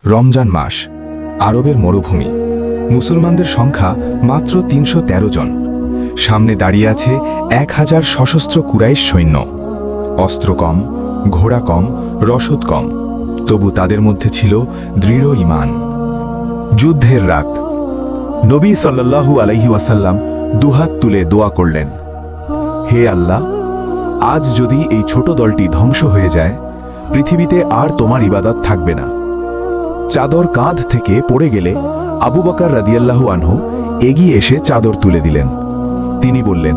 রমজান মাস, আরবের মরুভূমি। মুসলমানদের সংখ্যা মাত্র ৩১৩ জন। সামনে দাঁড়িয়ে আছে ১,০০০ সশস্ত্র কুরাইশ সৈন্য। অস্ত্র কম, ঘোড়া কম, রসদ কম, তবু তাদের মধ্যে ছিল দৃঢ় ঈমান। যুদ্ধের রাত। নবী সাল্লাল্লাহু আলাইহি ওয়াসাল্লাম দুহাত তুলে দোয়া করলেন, হে আল্লাহ, আজ যদি এই ছোট দলটি ধ্বংস হয়ে যায়, পৃথিবীতে আর তোমার ইবাদত থাকবে না। চাদর কাঁধ থেকে পড়ে গেলে আবু বকর রাদিয়াল্লাহু আনহু এগিয়ে এসে চাদর তুলে দিলেন। তিনি বললেন,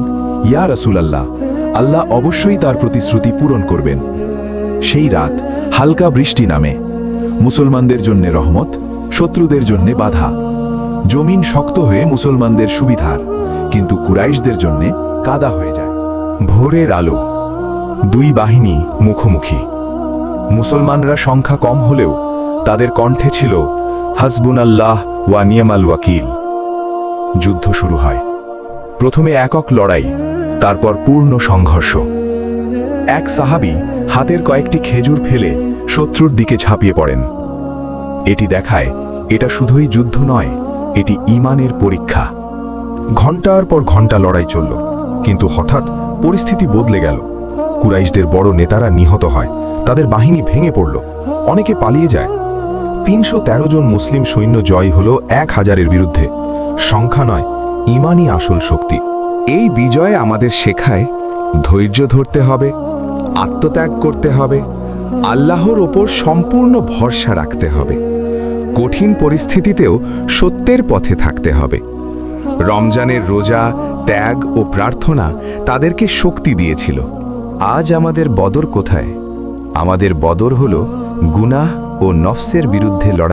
ইয়া রাসূলাল্লাহ, আল্লাহ অবশ্যই তার প্রতিশ্রুতি পূরণ করবেন। সেই রাত হালকা বৃষ্টি নামে, মুসলমানদের জন্য রহমত, শত্রুদের জন্য বাধা। জমিন শক্ত হয়ে মুসলমানদের সুবিধার, কিন্তু কুরাইশদের জন্য কাদা হয়ে যায়। ভোরের আলো, দুই বাহিনী মুখোমুখি। মুসলমানরা সংখ্যা কম হলেও তাদের কণ্ঠে ছিল হাসবুনাল্লাহ ওয়া নিয়ামাল ওয়াকিল। যুদ্ধ শুরু হয়। প্রথমে একক লড়াই, তারপর পূর্ণ সংঘর্ষ। এক সাহাবী হাতের কয়েকটি খেজুর ফেলে শত্রুর দিকে ঝাঁপিয়ে পড়েন। এটি দেখায় এটা শুধুই যুদ্ধ নয়, এটি ঈমানের পরীক্ষা। ঘণ্টার পর ঘণ্টা লড়াই চলল, কিন্তু হঠাৎ পরিস্থিতি বদলে গেল। কুরাইশদের বড় নেতারা নিহত হয়, তাদের বাহিনী ভেঙে পড়ল, অনেকে পালিয়ে যায়। ৩১৩ জন মুসলিম সৈন্য জয় হল ১,০০০-এর বিরুদ্ধে। সংখ্যা নয়, ঈমানই আসল শক্তি। এই বিজয় আমাদের শেখায় ধৈর্য ধরতে হবে, আত্মত্যাগ করতে হবে, আল্লাহর ওপর সম্পূর্ণ ভরসা রাখতে হবে। কঠিন পরিস্থিতিতেও সত্যের পথে থাকতে হবে। রমজানের রোজা, ত্যাগ ও প্রার্থনা তাদেরকে শক্তি দিয়েছিল। আজ আমাদের বদর কোথায়? আমাদের বদর হল গুনাহ ও নফসের বিরুদ্ধে লড়াই।